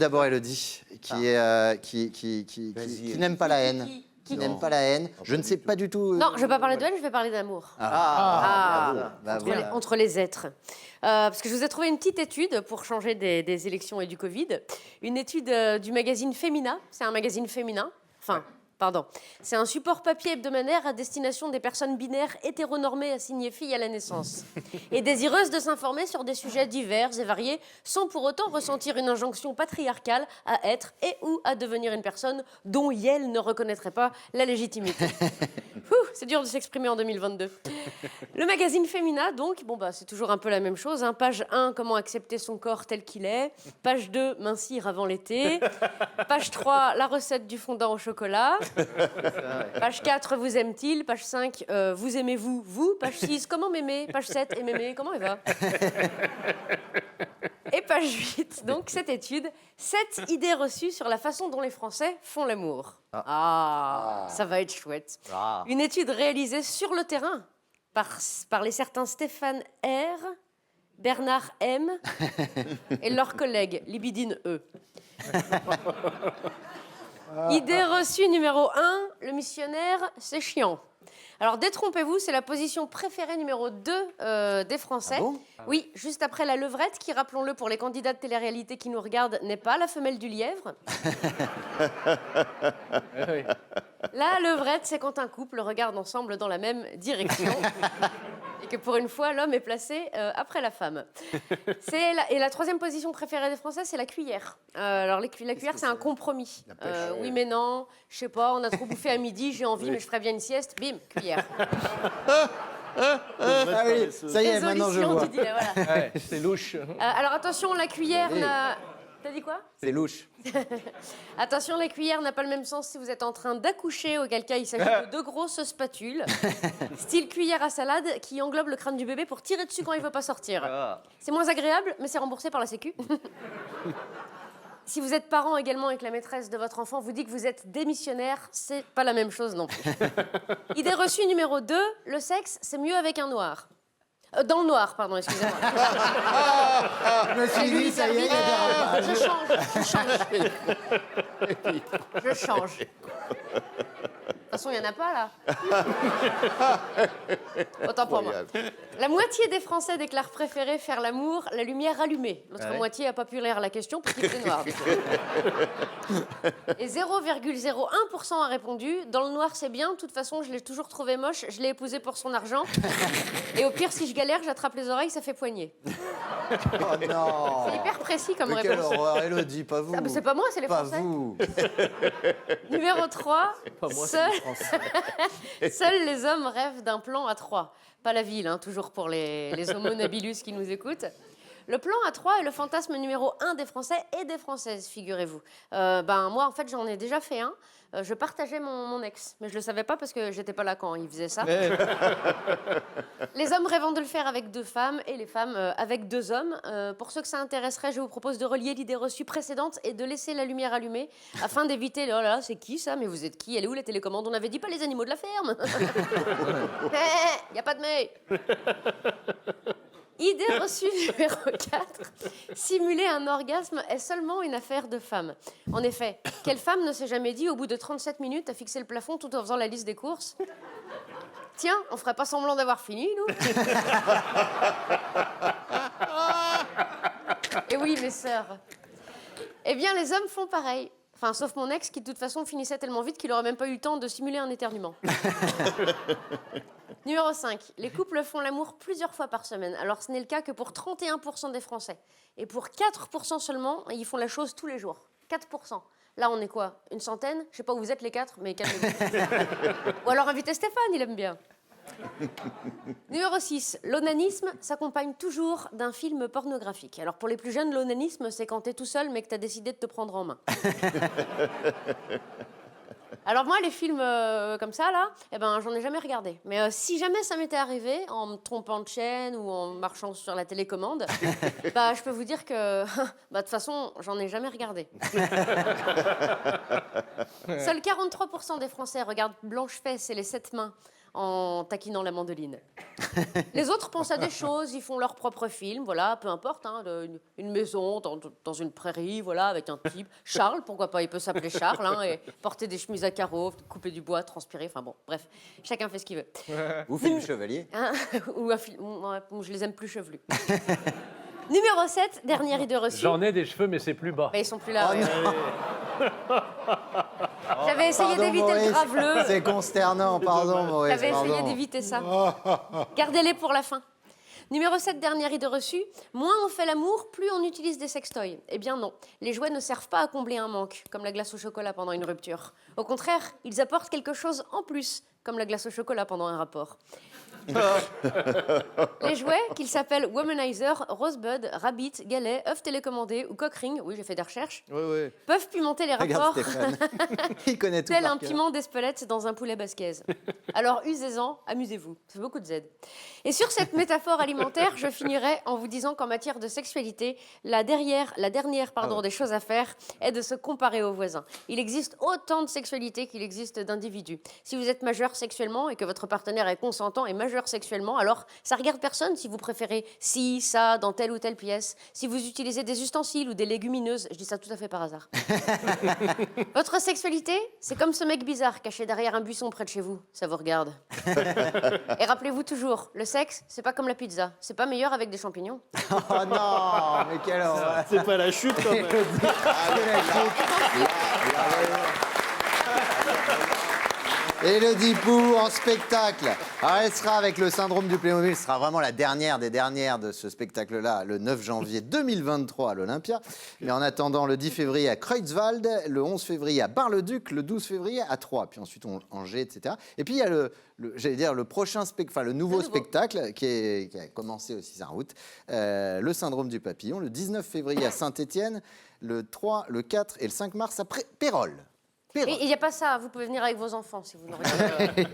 D'abord Élodie, qui n'aime pas la haine. Qui n'aime pas la haine. Je ne sais pas du tout... Non, je ne vais pas parler de haine, je vais parler d'amour. Entre les êtres. Parce que je vous ai trouvé une petite étude pour changer des élections et du Covid. Une étude du magazine Femina. C'est un magazine féminin. Enfin... Pardon. C'est un support papier hebdomadaire à destination des personnes binaires hétéronormées assignées filles à la naissance et désireuses de s'informer sur des sujets divers et variés sans pour autant ressentir une injonction patriarcale à être et ou à devenir une personne dont Yel ne reconnaîtrait pas la légitimité. C'est dur de s'exprimer en 2022. Le magazine Femina, donc, c'est toujours un peu la même chose. Hein. Page 1, comment accepter son corps tel qu'il est. Page 2, mincir avant l'été. Page 3, la recette du fondant au chocolat. Page 4, vous aime-t-il? Page 5, vous aimez-vous, vous? Page 6, comment m'aimer? Page 7, et m'aimer, comment il va? Et page 8, donc cette étude, 7 idées reçues sur la façon dont les Français font l'amour. Ça va être chouette. Une étude réalisée sur le terrain par les certains Stéphane R, Bernard M et leurs collègues Libidine E. Idée reçue numéro 1, le missionnaire, c'est chiant. Alors, détrompez-vous, c'est la position préférée numéro 2 des Français. Ah bon? Oui, juste après la levrette, qui, rappelons-le, pour les candidats de télé-réalité qui nous regardent, n'est pas la femelle du lièvre. La levrette, c'est quand un couple regarde ensemble dans la même direction. Et que pour une fois, l'homme est placé après la femme. Et la troisième position préférée des Français, c'est la cuillère. Alors, la cuillère, c'est un compromis. Oui, mais non, je sais pas, on a trop bouffé à midi, j'ai envie, mais je ferais bien une sieste. Bim, cuillère. Ah oui, ça y est, maintenant je vois. Didier, voilà. Ouais, c'est louche. Alors, attention, la cuillère n'a... T'as dit quoi? C'est louche. Attention, la cuillère n'a pas le même sens si vous êtes en train d'accoucher, auquel cas il s'agit de 2 grosses spatules, style cuillère à salade, qui englobe le crâne du bébé pour tirer dessus quand il ne veut pas sortir. C'est moins agréable, mais c'est remboursé par la Sécu. Si vous êtes parent également et que la maîtresse de votre enfant vous dit que vous êtes démissionnaire, c'est pas la même chose non plus. Idée reçue numéro 2, le sexe, c'est mieux avec un noir. Dans le noir, pardon, excusez-moi. Je me suis dit, ça y est, il y a des Je change. De toute façon, il n'y en a pas, là. Autant pour moi. La moitié des Français déclarent préférer faire l'amour la lumière allumée. L'autre moitié n'a pas pu lire la question parce qu'il était noir. Et 0,01% a répondu « Dans le noir, c'est bien. De toute façon, je l'ai toujours trouvé moche. Je l'ai épousé pour son argent. Et au pire, si je galère, j'attrape les oreilles, ça fait poignée. » Oh non! C'est hyper précis comme mais réponse. quelle horreur, Élodie, pas vous. Ah, c'est pas moi, c'est les pas Français. Vous. Numéro 3, moi, seuls les hommes rêvent d'un plan à 3. Pas la ville, hein, toujours pour les homo habilis qui nous écoutent. Le plan à 3 est le fantasme numéro 1 des Français et des Françaises, figurez-vous. Moi, en fait, j'en ai déjà fait un. Je partageais mon ex, mais je le savais pas parce que j'étais pas là quand il faisait ça. Les hommes rêvant de le faire avec 2 femmes et les femmes avec 2 hommes. Pour ceux que ça intéresserait, je vous propose de relier l'idée reçue précédente et de laisser la lumière allumée afin d'éviter « Oh là, c'est qui ça? Mais vous êtes qui? Elle est où la télécommande? On avait dit pas les animaux de la ferme. » Y a pas de mais. Idée reçue numéro 4. Simuler un orgasme est seulement une affaire de femmes. En effet, quelle femme ne s'est jamais dit, au bout de 37 minutes, à fixer le plafond tout en faisant la liste des courses? Tiens, on ferait pas semblant d'avoir fini, nous? Et oui, mes sœurs. Eh bien, les hommes font pareil. Enfin, sauf mon ex, qui de toute façon finissait tellement vite qu'il n'aurait même pas eu le temps de simuler un éternuement. Numéro 5. Les couples font l'amour plusieurs fois par semaine. Alors, ce n'est le cas que pour 31% des Français. Et pour 4% seulement, ils font la chose tous les jours. 4%. Là, on est quoi? Une centaine? Je sais pas où vous êtes les 4, mais calmez-vous. Ou alors invitez Stéphane, il aime bien. Numéro 6. L'onanisme s'accompagne toujours d'un film pornographique. Alors, pour les plus jeunes, l'onanisme, c'est quand t'es tout seul, mais que t'as décidé de te prendre en main. Alors moi, les films comme ça, là, j'en ai jamais regardé. Mais si jamais ça m'était arrivé, en me trompant de chaîne ou en marchant sur la télécommande, je peux vous dire que, de toute façon, j'en ai jamais regardé. Seuls 43% des Français regardent Blanche-Fesse et les 7 mains en taquinant la mandoline. Les autres pensent à des choses, ils font leur propre film, voilà, peu importe, hein, une maison dans une prairie, voilà, avec un type. Charles, pourquoi pas, il peut s'appeler Charles, hein, et porter des chemises à carreaux, couper du bois, transpirer, enfin bon, bref, chacun fait ce qu'il veut. Ou Philippe Chevalier. Hein, ou je les aime plus chevelus. Numéro 7, dernière idée reçue. J'en ai des cheveux, mais c'est plus bas. Bah, ils sont plus là. Oh, ouais. J'avais essayé Pardon, d'éviter le Maurice. graveleux. C'est consternant, pardon, Maurice. J'avais essayé pardon. d'éviter ça. Gardez-les pour la fin. Numéro 7, dernière idée reçue. Moins on fait l'amour, plus on utilise des sextoys. Eh bien non, les jouets ne servent pas à combler un manque, comme la glace au chocolat pendant une rupture. Au contraire, ils apportent quelque chose en plus, comme la glace au chocolat pendant un rapport. Les jouets, qu'ils s'appellent Womanizer, Rosebud, Rabbit, Galet, œuf télécommandé ou Cockring, oui j'ai fait des recherches, peuvent pimenter les Regarde rapports Stéphane. Il connaît tout tel par un cœur. piment d'Espelette dans un poulet basquaise. Alors usez-en, amusez-vous, ça fait beaucoup de Z. Et sur cette métaphore alimentaire, je finirai en vous disant qu'en matière de sexualité, la dernière des choses à faire est de se comparer aux voisins. Il existe autant de sexualité qu'il existe d'individus. Si vous êtes majeur sexuellement et que votre partenaire est consentant et majeur sexuellement, alors ça regarde personne si vous préférez ci, ça, dans telle ou telle pièce. Si vous utilisez des ustensiles ou des légumineuses, je dis ça tout à fait par hasard. Votre sexualité, c'est comme ce mec bizarre caché derrière un buisson près de chez vous. Ça vous regarde. Et rappelez-vous toujours, le sexe, c'est pas comme la pizza. C'est pas meilleur avec des champignons. Oh non, mais quelle horreur. C'est pas la chute quand même. Élodie Pou en spectacle. Alors elle sera avec le syndrome du Playmobil, ce sera vraiment la dernière des dernières de ce spectacle-là, le 9 janvier 2023 à l'Olympia. Mais en attendant, le 10 février à Creutzwald, le 11 février à Bar-le-Duc, le 12 février à Troyes, puis ensuite Angers, etc. Et puis il y a le prochain spectacle, le nouveau spectacle qui a commencé aussi sa route, le syndrome du papillon, le 19 février à Saint-Étienne, le 3, le 4 et le 5 mars à Pérols. Et il n'y a pas ça, vous pouvez venir avec vos enfants si vous n'aurez pas.